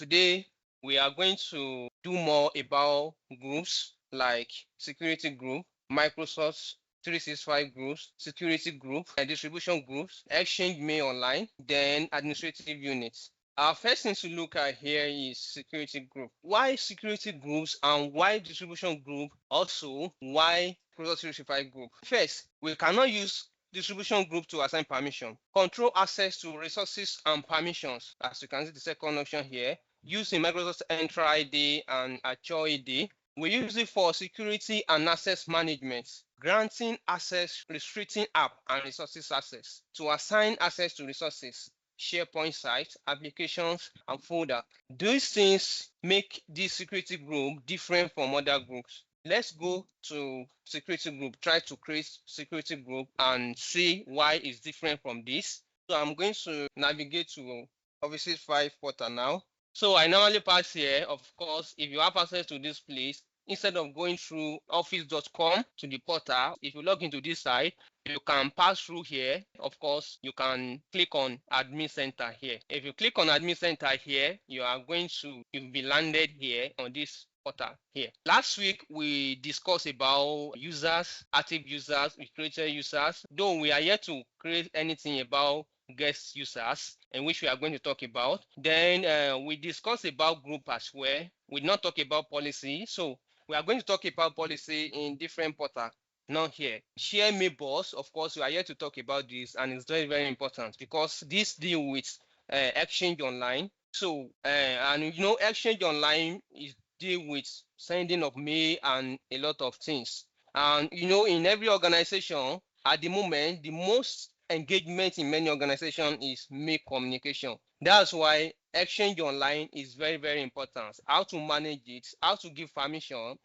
Today we are going to do more about groups like security group, Microsoft 365 groups, security group, and distribution groups, Exchange Mail Online, then administrative units. Our first thing to look at here is security group. Why security groups and why distribution group? Also, why Microsoft 365 group? First, we cannot use distribution group to assign permission. Control access to resources and permissions. As you can see the second option here, using Microsoft Entra ID and Azure ID. We use it for security and access management, granting access, restricting app and resources access, to assign access to resources, SharePoint sites, applications, and folder. These things make this security group different from other groups. Let's go to security group, try to create security group and see why it's different from this. So I'm going to navigate to Office 365 portal now. So I normally pass here. Of course, if you have access to this place, instead of going through office.com to the portal, if you log into this site, you can pass through here. Of course, you can click on admin center here. If you click on admin center here, you'll be landed here on this portal here. Last week we discussed about users, active users, we created users, though we are yet to create anything about guest users, in which we are going to talk about. Then we discussed about group as well. We not talk about policy, so we are going to talk about policy in different portal. Not here. Share Mailbox, of course, we are here to talk about this, and it's very, very important because this deal with Exchange Online. So, and you know, Exchange Online is deal with sending of mail and a lot of things. And you know, in every organization at the moment, the most engagement in many organizations is mail communication. That's why Exchange Online is very, very important. How to manage it, how to give permission,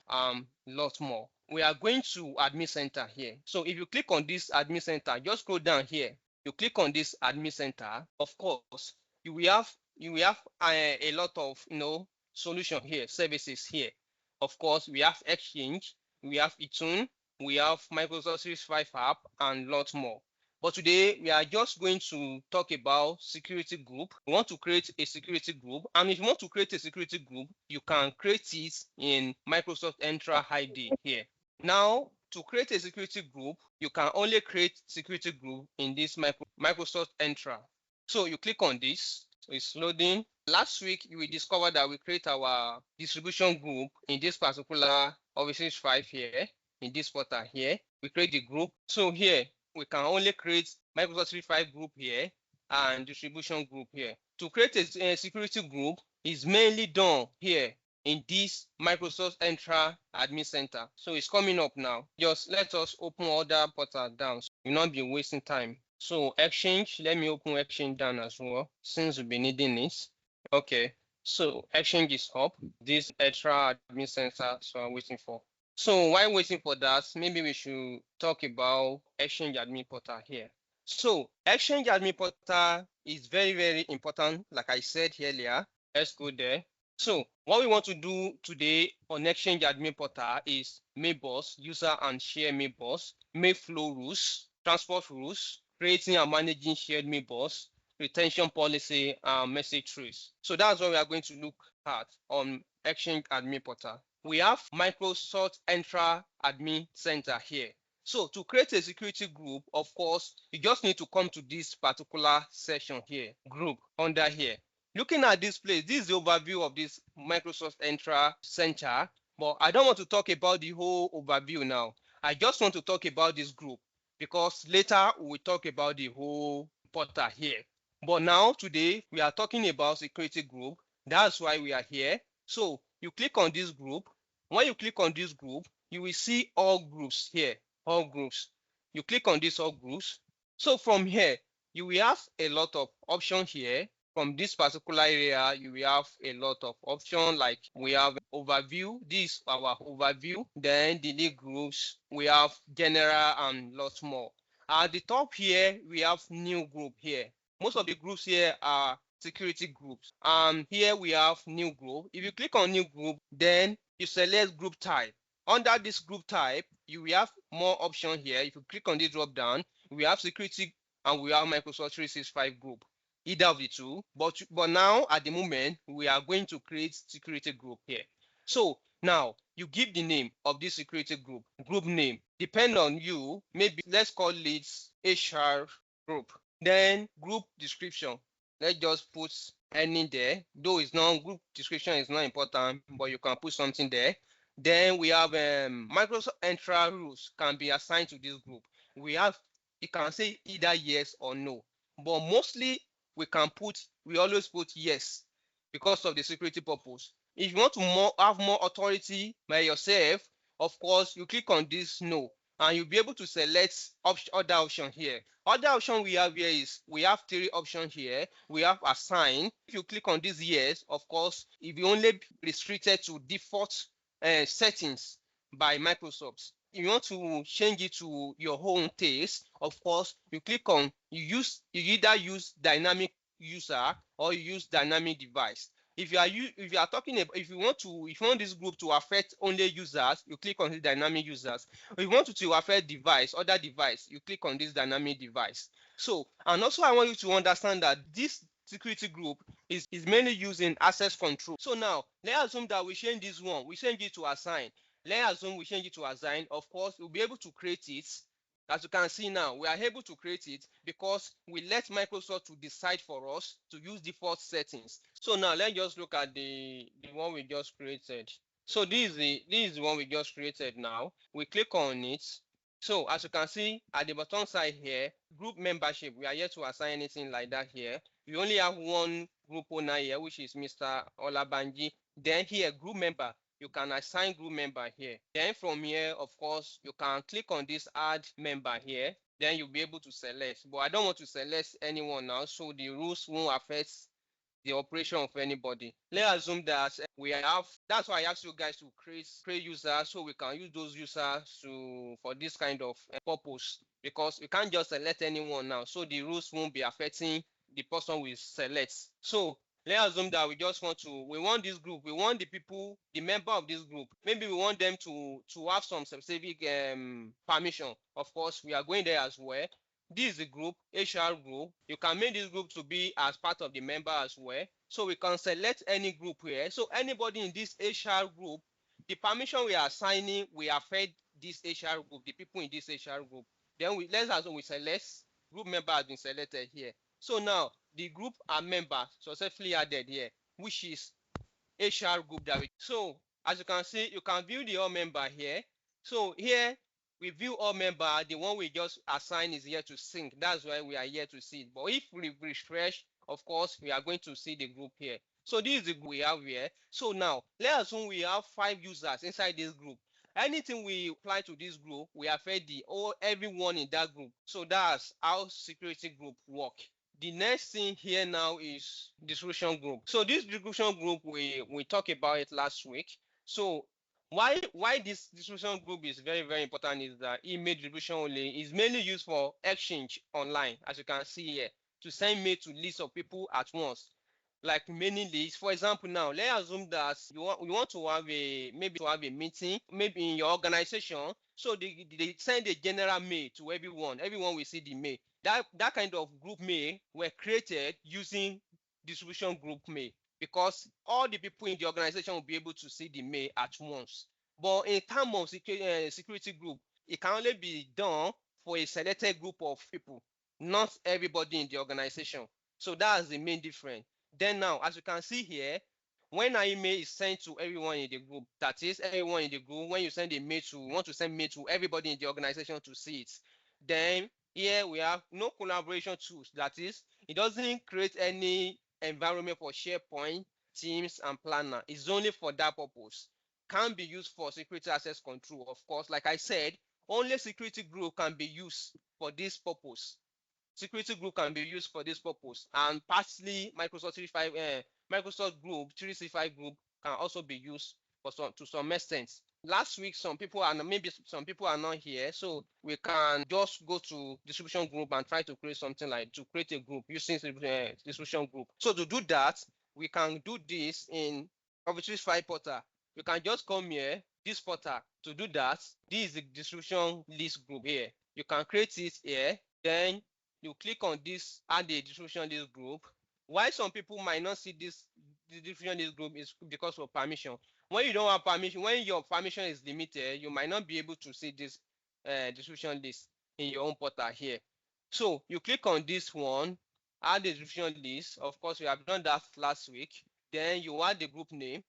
lots more. We are going to admin center here. So if you click on this admin center, just scroll down here. You click on this admin center. Of course, you will have a lot of solution here, services here. Of course, we have Exchange, we have iTunes, we have Microsoft 365 app, and lots more. But today we are just going to talk about security group. We want to create a security group, and if you want to create a security group, you can create it in Microsoft Entra ID here. Now, to create a security group, you can only create security group in this Microsoft Entra. So you click on this, so it's loading. Last week, we discovered that we create our distribution group in this particular Office 365 here, in this portal here. We create the group. So here, we can only create Microsoft 365 group here and distribution group here. To create a security group is mainly done here in this Microsoft Entra Admin Center. So it's coming up now. Just let us open other portal down. So you'll not be wasting time. So Exchange, let me open Exchange down as well, since we'll be needing it. Okay, so Exchange is up. This Entra Admin Center, so I'm waiting for. So while waiting for that, maybe we should talk about Exchange Admin Portal here. So Exchange Admin Portal is very, very important. Like I said earlier, let's go there. So what we want to do today on Exchange Admin Portal is Mailbox, user and share Mailbox, mail flow rules, transport rules, creating and managing shared Mailbox, retention policy, and message trace. So that's what we are going to look at on Exchange Admin Portal. We have Microsoft Entra Admin Center here. So to create a security group, of course, you just need to come to this particular section here, group, under here. Looking at this place, this is the overview of this Microsoft Entra Center, but I don't want to talk about the whole overview now. I just want to talk about this group because later we'll talk about the whole portal here. But now, today, we are talking about security group. That's why we are here. So you click on this group. When you click on this group, you will see all groups here, all groups. You click on this all groups. So from here, you will have a lot of options here. From this particular area, you will have a lot of options, like we have overview. This is our overview. Then delete groups. We have general and lots more. At the top here, we have new group here. Most of the groups here are security groups. Here we have new group. If you click on new group, then you select group type. Under this group type, you will have more options here. If you click on this drop down, we have security and we have Microsoft 365 group. either of the two, but now at the moment we are going to create security group here. So now you give the name of this security group name, depend on you, maybe let's call it HR group. Then group description, let's just put any there, though it's not, group description is not important, but you can put something there. Then we have Microsoft Entra rules can be assigned to this group. We have, you can say either yes or no, but mostly we always put yes because of the security purpose. If you want to have more authority by yourself, of course you click on this no, and you'll be able to select other option here. Other option we have here is, we have 3 options here. We have assign. If you click on this yes, of course if you only restricted to default settings by Microsoft. If you want to change it to your own taste, of course you click on, you either use dynamic user or you use dynamic device. If you are talking about, if you want this group to affect only users, you click on the dynamic users. If you want it to affect other device, you click on this dynamic device. So, and also I want you to understand that this security group is mainly used in access control. So now let's assume that we change this one, we change it to assign. Let's assume we change it to assign. Of course we'll be able to create it. As you can see now, we are able to create it because we let Microsoft to decide for us to use default settings. So now let's just look at the one we just created. So this is the one we just created now. We click on it. So as you can see at the bottom side here, group membership, we are yet to assign anything like that here. We only have one group owner here, which is Mr. Olabanji. Then here, group member, you can assign group member here. Then from here, of course, you can click on this add member here. Then you'll be able to select. But I don't want to select anyone now, so the rules won't affect the operation of anybody. Let's assume that we have, that's why I asked you guys to create users, so we can use those users for this kind of purpose, because we can't just select anyone now, so the rules won't be affecting the person we select. So let's assume that we want this group, we want the member of this group, maybe we want them to have some specific permission. Of course we are going there as well. This is the group, HR group. You can make this group to be as part of the member as well. So we can select any group here. So anybody in this HR group, the permission we are assigning will affect this HR group, the people in this HR group. Then let's assume we select, group member has been selected here. So now the group are members successfully added here, which is HR group that we. So as you can see, you can view the all member here. So here we view all member, the one we just assigned is here to sync. That's why we are here to see it. But if we refresh, of course we are going to see the group here. So this is the group we have here. So now let's assume we have 5 users inside this group. Anything we apply to this group, we affect everyone in that group. So that's how security group work. The next thing here now is distribution group. So this distribution group, we talked about it last week. So why this distribution group is very, very important is that email distribution only is mainly used for exchange online, as you can see here, to send mail to lists of people at once, like many lists. For example, now let's assume that you want to have a meeting, maybe in your organization. So they send a general mail to everyone. Everyone will see the mail. That kind of group mail were created using distribution group mail, because all the people in the organization will be able to see the mail at once. But in terms of security group, it can only be done for a selected group of people, not everybody in the organization. So that's the main difference. Then now, as you can see here, when an email is sent to everyone in the group, that is everyone in the group, when you want to send mail to everybody in the organization to see it, then here we have no collaboration tools. That is, it doesn't create any environment for SharePoint, Teams, and Planner. It's only for that purpose. Can be used for security access control. Of course, like I said, only security group can be used for this purpose. Security group can be used for this purpose, and partly Microsoft group 365 group can also be used to some extent. Last week maybe some people are not here, so we can just go to distribution group and try to create something, like to create a group using distribution group. So to do that, we can do this in Office 365 portal. You can just come here, this portal. To do that, this is the distribution list group here. You can create it here, then you click on this, add the distribution list group. Why some people might not see this, the distribution of this group is because of permission. When you don't have permission, when your permission is limited, you might not be able to see this distribution list in your own portal here. So you click on this one, add the distribution list. Of course, we have done that last week. Then you add the group name.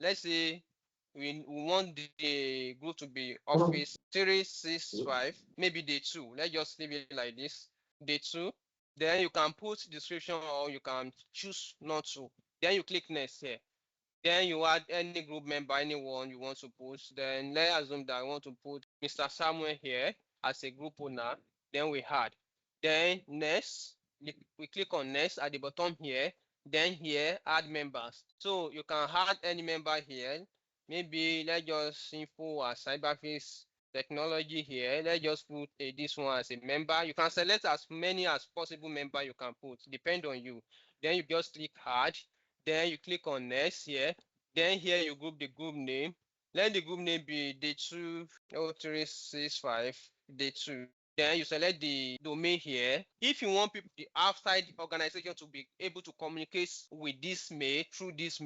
Let's say we want the group to be Office 365, maybe day 2. Let's just leave it like this, day 2. Then you can put description or you can choose not to. Then you click next here. Then you add any group member, anyone you want to put. Then let's assume that I want to put Mr. Samuel here as a group owner. Then we add. Then next, we click on next at the bottom here. Then here, add members. So you can add any member here. Maybe let's just info as cyberface technology here. Let's just put this one as a member. You can select as many as possible member you can put, depend on you. Then you just click add. Then you click on next here. Then here you group the group name. Let the group name be day20365 day2. Then you select the domain here. If you want people outside the organization to be able to communicate with this mail, through this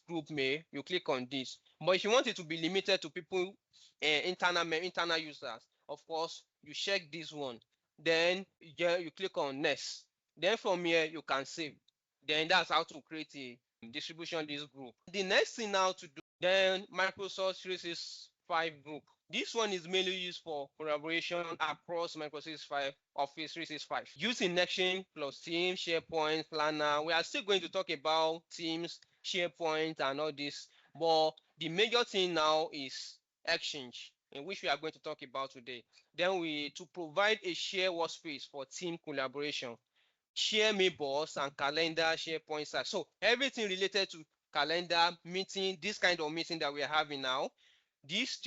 group mail, you click on this. But if you want it to be limited to people, internal users, of course, you check this one. Then you click on next. Then from here, you can save. Then that's how to create a distribution list group. The next thing now to do, then Microsoft 365 group. This one is mainly used for collaboration across Microsoft 365, Office 365. Using Exchange plus Teams, SharePoint, Planner. We are still going to talk about Teams, SharePoint, and all this. But the major thing now is Exchange, in which we are going to talk about today. Then to provide a shared workspace for team collaboration, share Mailbox and calendar, SharePoint site. So everything related to calendar, meeting, this kind of meeting that we are having now, this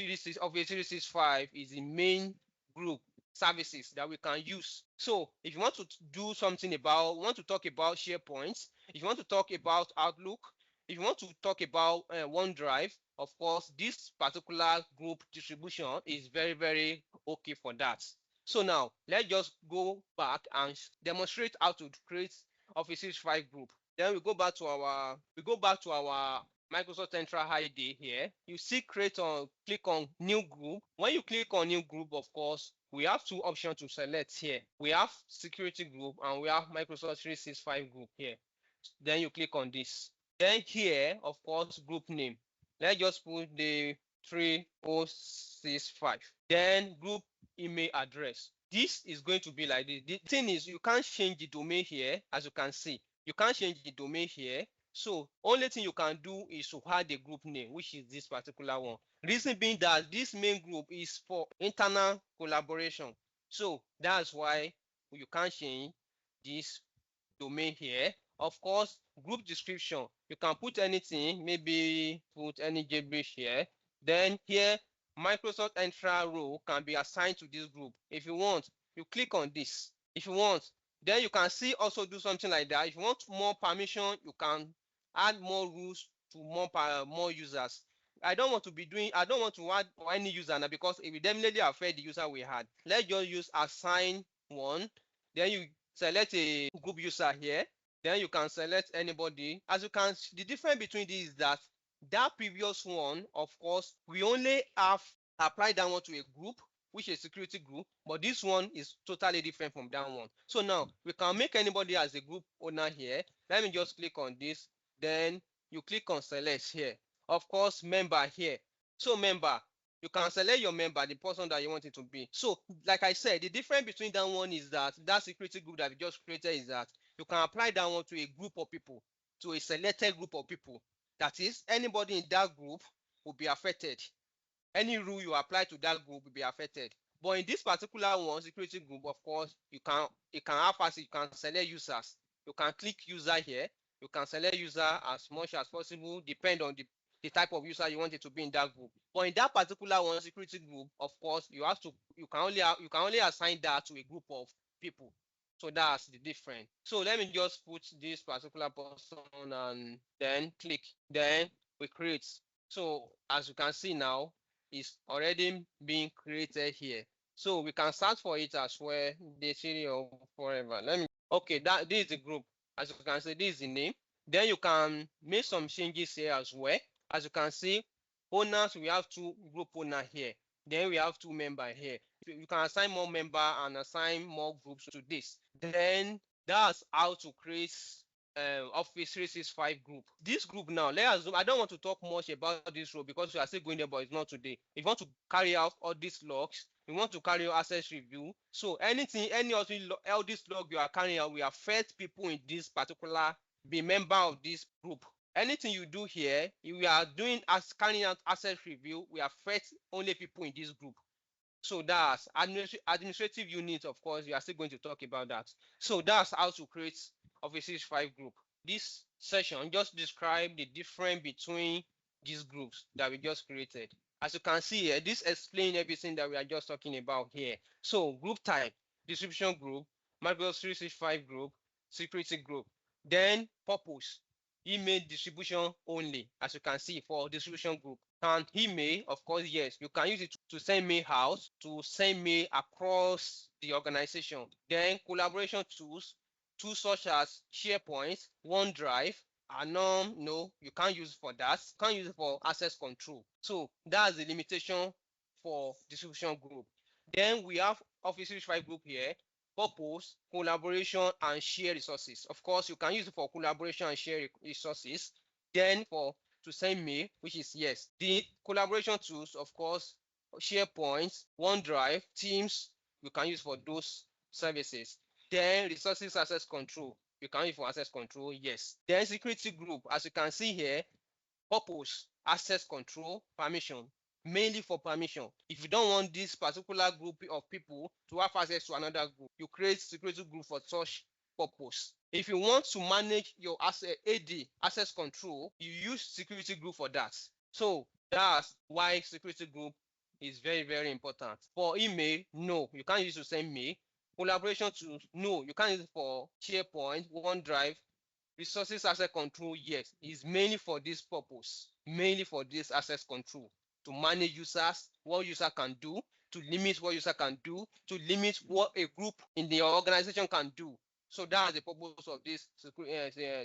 Office 365 is the main group services that we can use. So if you want to do something want to talk about SharePoint, if you want to talk about Outlook, if you want to talk about OneDrive, of course, this particular group distribution is very, very okay for that. So now let's just go back and demonstrate how to create Office 365 group. Then we go back to our Microsoft Central ID here. You see click on new group. When you click on new group, of course, we have two options to select here. We have security group and we have Microsoft 365 group here. Then you click on this. Then here, of course, group name. Let's just put the 3065. Then group email address. This is going to be like this. The thing is, you can't change the domain here, as you can see. You can't change the domain here. So only thing you can do is to add the group name, which is this particular one. Reason being that this main group is for internal collaboration. So that's why you can't change this domain here. Of course, group description, you can put anything, maybe put any gibberish here. Then here, Microsoft Entra role can be assigned to this group. If you want, you click on this. If you want, then you can see also do something like that. If you want more permission, you can add more rules to more users. I don't want to add any user now because it will definitely affect the user we had. Let's just use assign one. Then you select a group user here. Then you can select anybody. As you can see, the difference between these is that previous one, of course, we only have applied that one to a group, which is a security group, but this one is totally different from that one. So now we can make anybody as a group owner here. Let me just click on this. Then you click on select here. Of course, member here. So member, you can select your member, the person that you want it to be. So like I said, the difference between that one is that security group that we just created is that you can apply that one to a group of people, to a selected group of people. That is, anybody in that group will be affected. Any rule you apply to that group will be affected. But in this particular one, security group, of course, you can have you can select users. You can click user here. You can select user as much as possible, depend on the type of user you want it to be in that group. But in that particular one, security group, of course, you can only assign that to a group of people. So that's the difference. So let me just put this particular person and then click. Then we create. So as you can see now, it's already being created here. So we can search for it as well, the city of forever. Okay, this is the group. As you can see, this is the name. Then you can make some changes here as well. As you can see, owners, we have 2 group owner here. Then we have 2 member here. You can assign more member and assign more groups to this. Then that's how to create Office 365 group. This group now, let's assume I don't want to talk much about this role because we are still going there, but it's not today. If you want to carry out all these logs, you want to carry out access review. So anything, any of all this log you are carrying out will affect people in this particular, be member of this group. Anything you do here, if we are doing as carrying out access review, will affect only people in this group. So that's administrative unit. Of course, we are still going to talk about that. So that's how to create Office 365 group. This session just describe the difference between these groups that we just created. As you can see here, this explains everything that we are just talking about here. So group type, distribution group, Microsoft 365 group, security group. Then purpose, email distribution only. As you can see for distribution group. And email, of course, yes, you can use it to send mail out, to send mail across the organization. Then collaboration tools such as SharePoint, OneDrive, and no, you can't use it for that. You can't use it for access control. So that's the limitation for distribution group. Then we have Office 365 group here. Purpose, collaboration, and share resources. Of course, you can use it for collaboration and share resources. Then for to send mail, which is yes. The collaboration tools, of course, SharePoint, OneDrive, Teams, you can use for those services. Then resources access control, you can use for access control, yes. Then security group, as you can see here, purpose, access control, permission, mainly for permission. If you don't want this particular group of people to have access to another group, you create security group for such purpose. If you want to manage your AD, access control, you use security group for that. So that's why security group is very, very important. For email, no, you can't use it to send mail. Collaboration tools, no, you can't use it for SharePoint, OneDrive. Resources access control, yes, is mainly for this purpose, mainly for this access control, to manage users, what user can do, to limit what user can do, to limit what a group in the organization can do. So that's the purpose of this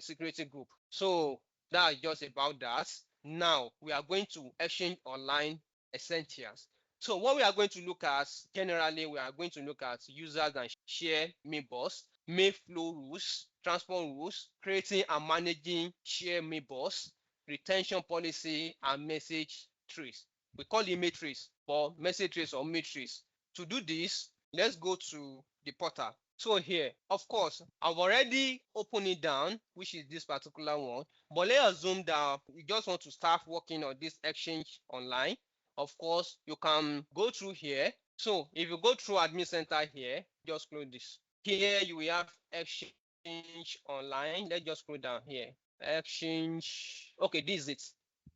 security group. So that's just about that. Now we are going to Exchange Online essentials. So what we are going to look at, generally, we are going to look at users and share mailbox, mail flow rules, transport rules, creating and managing share mailbox, retention policy, and message trees. We call it matrix or message trees or matrix. To do this, let's go to the portal. So here, of course, I've already opened it down, which is this particular one. But let's assume that you just want to start working on this Exchange Online. Of course, you can go through here. So if you go through Admin Center here, just close this. Here you will have Exchange Online. Let's just scroll down here. Exchange. Okay, this is it.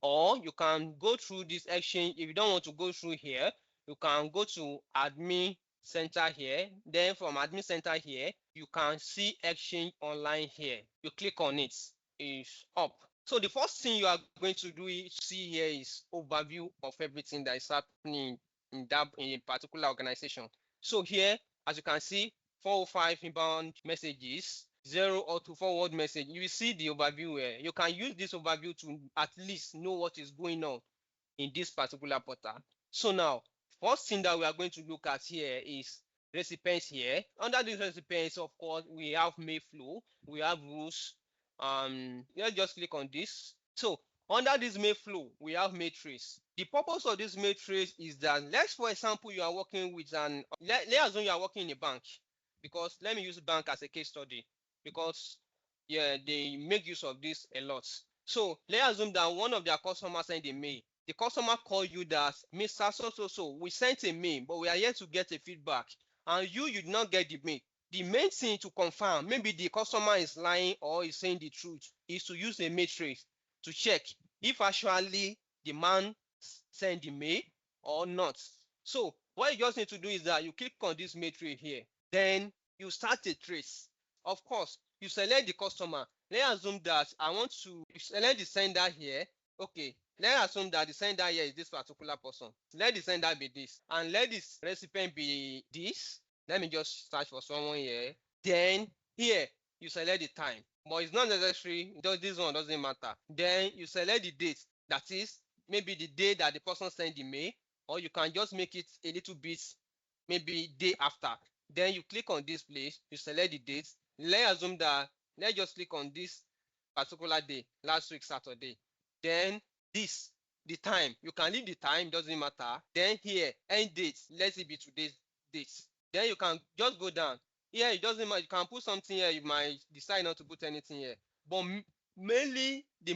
Or you can go through this Exchange. If you don't want to go through here, you can go to Admin Center here. Then from Admin Center here, you can see Exchange Online here. You click on it. It's up. So the first thing you are going to do is see here is overview of everything that is happening in a particular organization. So here, as you can see, 405 inbound messages, 0 or to forward message. You will see the overview here. You can use this overview to at least know what is going on in this particular portal. So now, first thing that we are going to look at here is recipients here. Under these recipients, of course, we have mail flow, we have rules. Let's just click on this. So under this mail flow, we have matrix. The purpose of this matrix is that, let's for example, you are working with let's assume you are working in a bank, because let me use bank as a case study, because yeah, they make use of this a lot. So let's assume that one of their customers sent a mail. The customer called you that, Mr. So, we sent a mail, but we are yet to get a feedback, and you did not get the mail. The main thing to confirm, maybe the customer is lying or is saying the truth, is to use a matrix to check if actually the man sent the mail or not. So what you just need to do is that you click on this matrix here, then you start a trace. Of course, you select the customer. Let's assume that I want to select the sender here. Okay, let's assume that the sender here is this particular person. Let the sender be this, and let this recipient be this. Let me just search for someone here. Then here, you select the time, but it's not necessary. This one doesn't matter. Then you select the date, that is maybe the day that the person sent the mail, or you can just make it a little bit maybe day after. Then you click on this place, you select the date. Let's assume that, let's just click on this particular day, last week Saturday. Then this, the time, you can leave the time, doesn't matter. Then here, end date, let it be today's date. Then you can just go down here. It doesn't matter, you can put something here. You might decide not to put anything here, but mainly the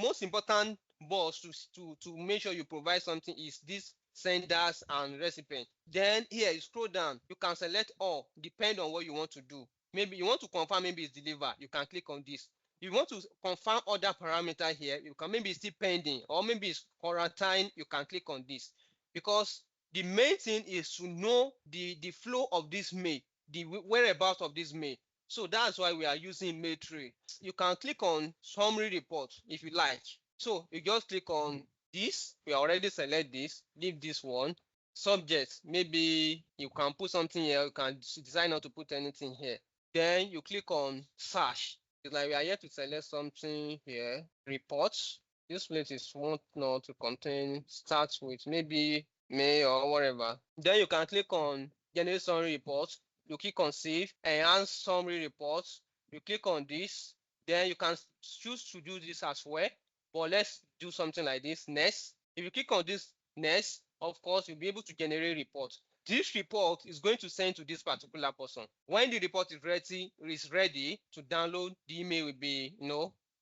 most important box to make sure you provide something is this senders and recipient. Then here you scroll down, you can select all, depend on what you want to do. Maybe you want to confirm, maybe it's delivered, you can click on this. If you want to confirm other parameter here, you can, maybe it's still pending, or maybe it's quarantine, you can click on this. Because the main thing is to know the flow of this mail, the whereabouts of this mail. So that's why we are using mail tree. You can click on summary report if you like. So you just click on this. We already select this, leave this one. Subject, maybe you can put something here, you can decide not to put anything here. Then you click on search. It's like we are here to select something here. Reports. This place is want not to contain, starts with maybe mail or whatever. Then you can click on generate summary reports. You click on save, enhance summary reports. You click on this. Then you can choose to do this as well. But let's do something like this next. If you click on this next, of course, you'll be able to generate report. This report is going to send to this particular person. When the report is ready to download, the email will be,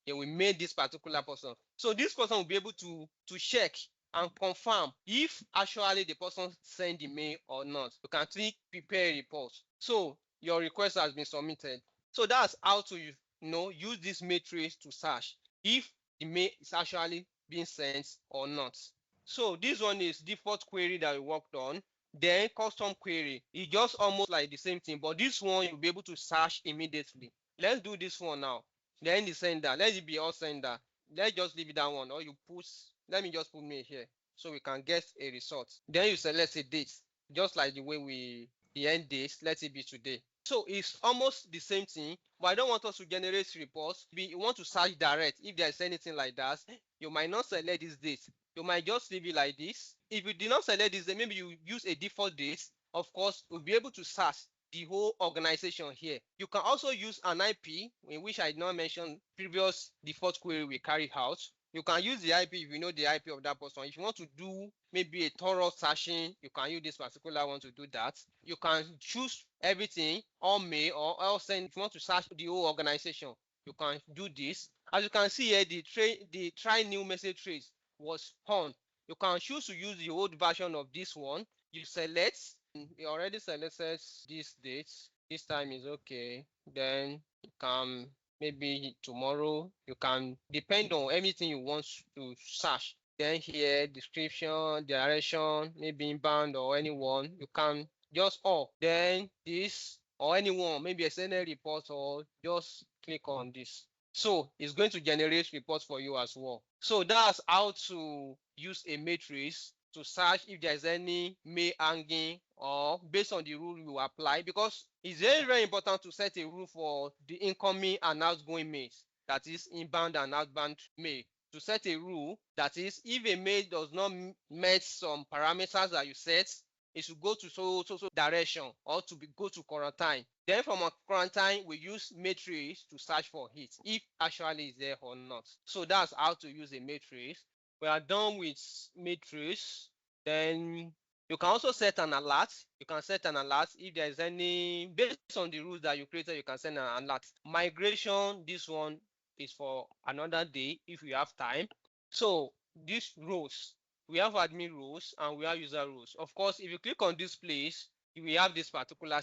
it will mail this particular person. So this person will be able to check and confirm if actually the person sent the mail or not. You can click prepare a report. So your request has been submitted. So that's how to use this matrix to search if the mail is actually being sent or not. So this one is default query that we worked on. Then custom query is just almost like the same thing, but this one you'll be able to search immediately. Let's do this one now. Then the sender, let it be all sender. Let's just leave it that one, or you put, let me just put mail here so we can get a result. Then you select a date, just like the way the end date, let it be today. So it's almost the same thing, but I don't want us to generate reports. You want to search direct. If there's anything like that, you might not select this date. You might just leave it like this. If you did not select this, then maybe you use a default date. Of course, we'll be able to search the whole organization here. You can also use an IP, in which I did not mention previous default query we carried out. You can use the IP if you know the IP of that person. If you want to do maybe a thorough searching, you can use this particular one to do that. You can choose everything, all mail or all send. If you want to search the whole organization, you can do this. As you can see here, the try new message trace was on. You can choose to use the old version of this one. You select, you already selected this date. This time is okay. Then you can maybe tomorrow. You can depend on everything you want to search. Then here description, direction, maybe inbound or anyone. You can just all. Then this or anyone, maybe a sender report, or just click on this. So it's going to generate reports for you as well. So that's how to use a matrix to search if there's any mail hanging, or based on the rule you apply, because it's very, very important to set a rule for the incoming and outgoing mails, that is inbound and outbound mail. To set a rule, that is, if a mail does not meet some parameters that you set, it should go to so direction, or go to quarantine. Then from a quarantine, we use matrix to search for it, if actually is there or not. So that's how to use a matrix. We are done with matrix. Then you can also set an alert. You can set an alert if there is any, based on the rules that you created, you can send an alert. Migration, this one is for another day if you have time. So these rows, we have admin rows and we have user rows. Of course, if you click on this place, we have this particular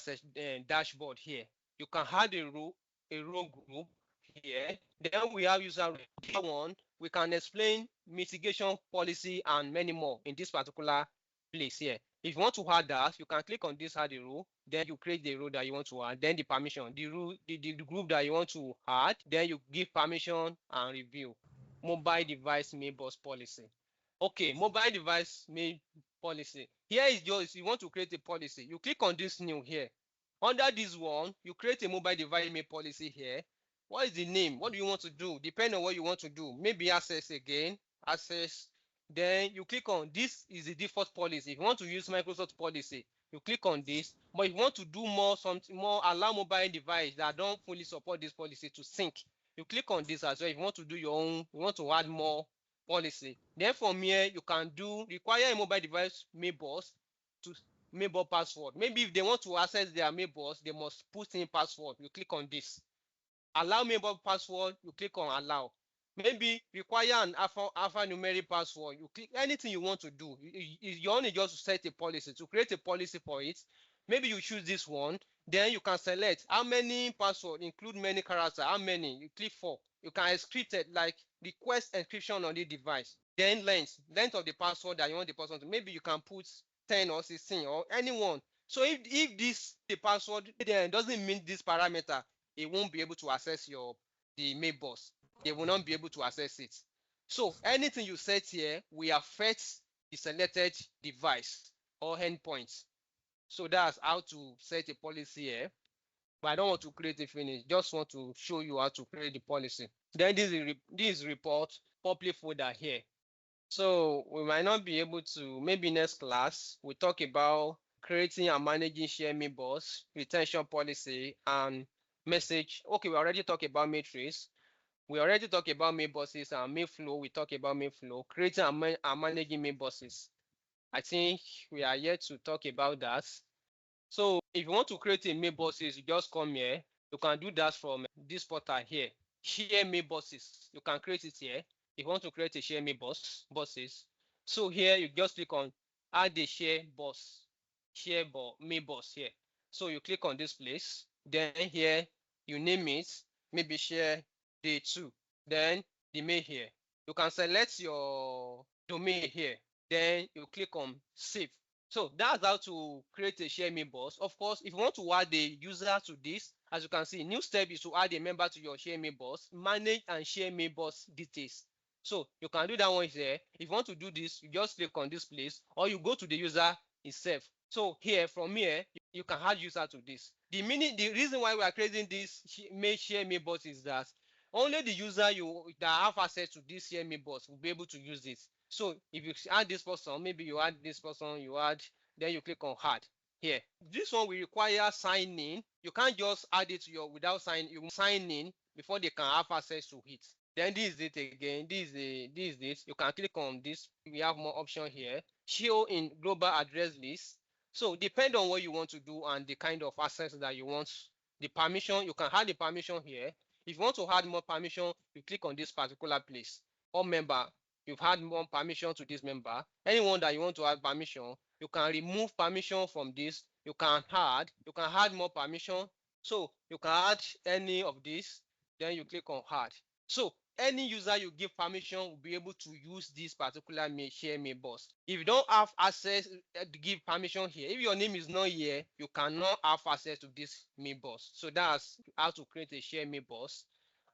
dashboard here. You can add a row group here. Then we have user one. We can explain mitigation policy and many more in this particular place here. If you want to add that, you can click on this add a row. Then you create the row that you want to add. Then the permission, the group that you want to add. Then you give permission and review. Mobile device mailbox policy. Okay, mobile device mail policy. Here is yours. You want to create a policy. You click on this new here. Under this one, you create a mobile device email policy here. What is the name? What do you want to do? Depending on what you want to do. Maybe access again, access. Then you click on this is the default policy. If you want to use Microsoft policy, you click on this. But if you want to do more, something more, allow mobile device that don't fully support this policy to sync, you click on this as well. If you want to do your own, you want to add more policy. Then from here, you can do require a mobile device mailbox to mailbox password. Maybe if they want to access their mailbox, they must put in password. You click on this. Allow mailbox password, you click on allow. Maybe require an alphanumeric password. You click anything you want to do. You only just set a policy. To create a policy for it, maybe you choose this one. Then you can select how many password, include many characters, how many. You click for. You can encrypt it, like request encryption on the device. Then length of the password that you want the person to. Maybe you can put 10 or 16 or anyone. So if this the password then doesn't meet this parameter, it won't be able to access the mailbox. They will not be able to access it. So anything you set here will affect the selected device or endpoint. So that's how to set a policy here. But I don't want to create a finish. Just want to show you how to create the policy. Then this report public folder here. So we might not be able to, maybe next class, we talk about creating and managing share mailbox, retention policy, and message. Okay, we already talked about matrix. We already talked about mailboxes and mail flow. We talked about mail flow, creating and managing mailboxes. I think we are yet to talk about that. So if you want to create a mailboxes, you just come here. You can do that from this portal here. Share mailboxes. You can create it here. If you want to create a share mailboxes, so here you just click on add a share mailbox here. So you click on this place. Then here you name it, maybe share day 2. Then the mail here. You can select your domain here. Then you click on save. So that's how to create a share mailbox. Of course, if you want to add a user to this, as you can see, new step is to add a member to your share mailbox, manage and share mailbox details. So you can do that one here. If you want to do this, you just click on this place, or you go to the user itself. So here, from here, you can add user to this. The reason why we are creating this share mailbox is that only the user that have access to this share mailbox will be able to use it. So if you add this person, maybe you add this person, then you click on add here. This one will require sign in. You can't just add it to without you sign in before they can have access to it. Then this is it again. This is this. You can click on this. We have more option here. Show in global address list. So depend on what you want to do and the kind of access that you want. The permission, you can add the permission here. If you want to add more permission, you click on this particular place. Or member, you've had more permission to this member. Anyone that you want to add permission, you can remove permission from this. You can add more permission. So you can add any of this. Then you click on add. So any user you give permission will be able to use this particular share mailbox. If you don't have access to give permission here, if your name is not here, you cannot have access to this mailbox. So that's how to create a share mailbox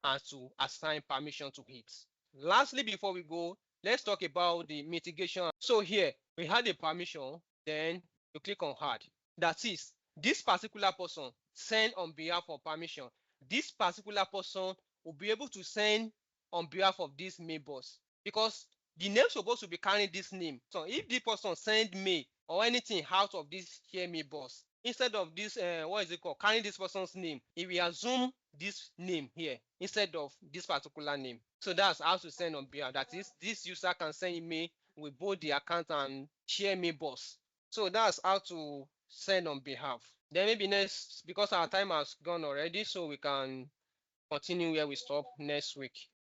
and to assign permission to it. Lastly, before we go, let's talk about the mitigation. So here we had a permission, then you click on add. That is, this particular person send on behalf of permission. This particular person will be able to send on behalf of this mailbox because the name supposed to be carrying this name. So if the person send mail or anything out of this share mailbox, instead of this carrying this person's name, if we assume this name here instead of this particular name. So that's how to send on behalf. That is, this user can send email with both the account and share mailbox. So that's how to send on behalf. Then maybe next, because our time has gone already, so we can continue where we stop next week.